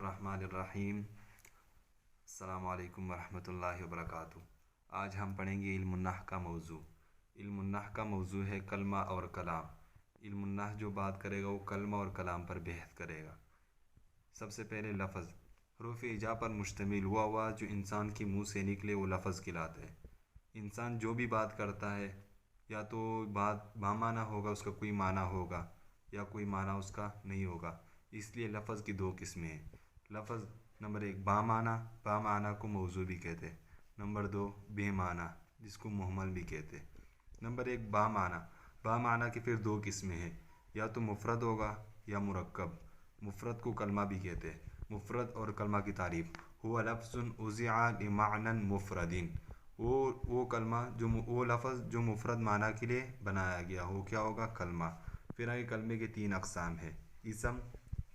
الرحمن الرحیم۔ السلام علیکم ورحمۃ اللہ وبرکاتہ۔ آج ہم پڑھیں گے علم النحو کا موضوع۔ علم النحو کا موضوع ہے کلمہ اور کلام۔ علم النحو جو بات کرے گا وہ کلمہ اور کلام پر بحث کرے گا۔ سب سے پہلے لفظ حروف ہجا پر مشتمل ہوا جو انسان کے منہ سے نکلے وہ لفظ کہلاتے ہیں۔ انسان جو بھی بات کرتا ہے یا تو بات بامعنی ہوگا، اس کا کوئی معنی ہوگا، یا کوئی معنی اس کا نہیں ہوگا۔ اس لیے لفظ کی دو قسمیں ہیں۔ لفظ نمبر 1 بامعنی کو موضوع بھی کہتے ہیں۔ نمبر 2 بے معنی جس کو مہمل بھی کہتے ہیں۔ نمبر 1 بامعنی کی پھر دو قسمیں ہیں، یا تو مفرد ہوگا یا مرکب۔ مفرد کو کلمہ بھی کہتے ہیں۔ مفرد اور کلمہ کی تعریف ہوا لفظ وضع لمعنی مفرد، وہ کلمہ وہ لفظ جو مفرد معنی کے لیے بنایا گیا، وہ کیا ہوگا؟ کلمہ۔ پھر آگے کلمے کے 3 اقسام ہیں، اسم،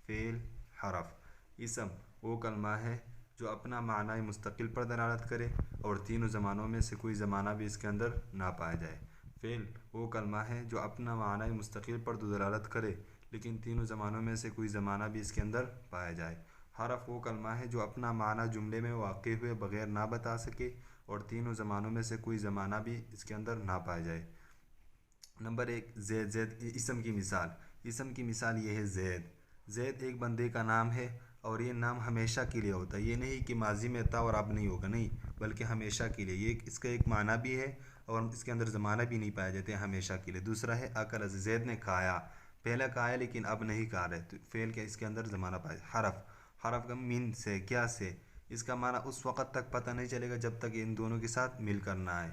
فعل، حرف۔ اسم وہ کلمہ ہے جو اپنا معنی مستقل پر دلالت کرے اور تینوں زمانوں میں سے کوئی زمانہ بھی اس کے اندر نہ پایا جائے۔ فعل وہ کلمہ ہے جو اپنا معنی مستقل پر تو دلالت کرے لیکن تینوں زمانوں میں سے کوئی زمانہ بھی اس کے اندر پایا جائے۔ حرف وہ کلمہ ہے جو اپنا معنی جملے میں واقع ہوئے بغیر نہ بتا سکے اور تینوں زمانوں میں سے کوئی زمانہ بھی اس کے اندر نہ پایا جائے۔ نمبر 1 زید اسم کی مثال۔ اسم کی مثال یہ ہے زید۔ زید ایک بندے کا نام ہے اور یہ نام ہمیشہ کے لیے ہوتا ہے۔ یہ نہیں کہ ماضی میں تھا اور اب نہیں ہوگا، نہیں، بلکہ ہمیشہ کے لیے۔ یہ اس کا ایک معنی بھی ہے اور اس کے اندر زمانہ بھی نہیں پایا جاتے ہیں، ہمیشہ کے لیے۔ دوسرا ہے اکل، زید نے کھایا، پہلے کھایا لیکن اب نہیں کھا رہے، تو فعل کے اس کے اندر زمانہ پایا۔ حرف کا من سے، کیا سے، اس کا معنی اس وقت تک پتہ نہیں چلے گا جب تک ان دونوں کے ساتھ مل کر نہ آئے۔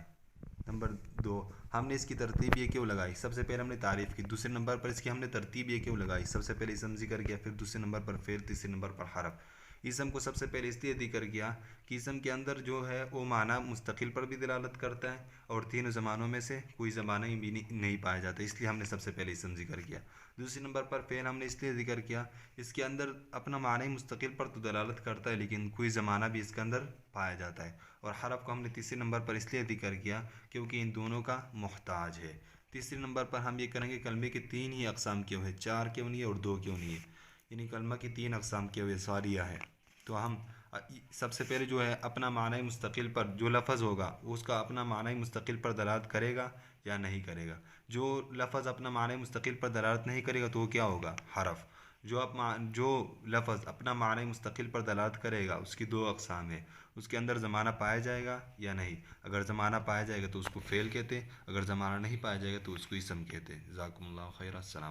نمبر 2 ہم نے اس کی ترتیب یہ کیوں لگائی؟ سب سے پہلے ہم نے تعریف کی، دوسرے نمبر پر اس کی ہم نے ترتیب یہ کیوں لگائی؟ سب سے پہلے اسم ذکر کیا، پھر دوسرے نمبر پر فعل، تیسرے نمبر پر حرف۔ اسم کو سب سے پہلے اس لیے ذکر کیا کہ اسم کے اندر جو ہے وہ معنی مستقل پر بھی دلالت کرتا ہے اور تینوں زمانوں میں سے کوئی زمانہ بھی نہیں پایا جاتا، اس لیے ہم نے سب سے پہلے اسم ذکر کیا۔ دوسرے نمبر پر فعل ہم نے اس لیے ذکر کیا، اس کے اندر اپنا معنی مستقل پر تو دلالت کرتا ہے لیکن کوئی زمانہ بھی اس کے اندر پایا جاتا ہے۔ اور حرف کو ہم نے تیسرے نمبر پر اس لیے ذکر کیا کیونکہ ان دونوں کا محتاج ہے۔ تیسرے نمبر پر ہم یہ کریں گے کلمے کے 3 ہی اقسام کیوں ہیں، 4 کیوں نہیں ہے اور 2 کیوں نہیں ہے، یعنی کلمہ کی 3 اقسام کیوں ہے، ساریہ ہے۔ تو ہم سب سے پہلے جو ہے اپنا معنی مستقل پر جو لفظ ہوگا اس کا اپنا معنی مستقل پر دلالت کرے گا یا نہیں کرے گا۔ جو لفظ اپنا معنی مستقل پر دلالت نہیں کرے گا تو وہ کیا ہوگا؟ حرف۔ جو لفظ اپنا معنی مستقل پر دلالت کرے گا اس کی 2 اقسام ہیں، اس کے اندر زمانہ پایا جائے گا یا نہیں۔ اگر زمانہ پایا جائے گا تو اس کو فعل کہتے ہیں، اگر زمانہ نہیں پایا جائے گا تو اس کو اسم کہتے ہیں۔ جزاکم اللہ خیر۔ السلام۔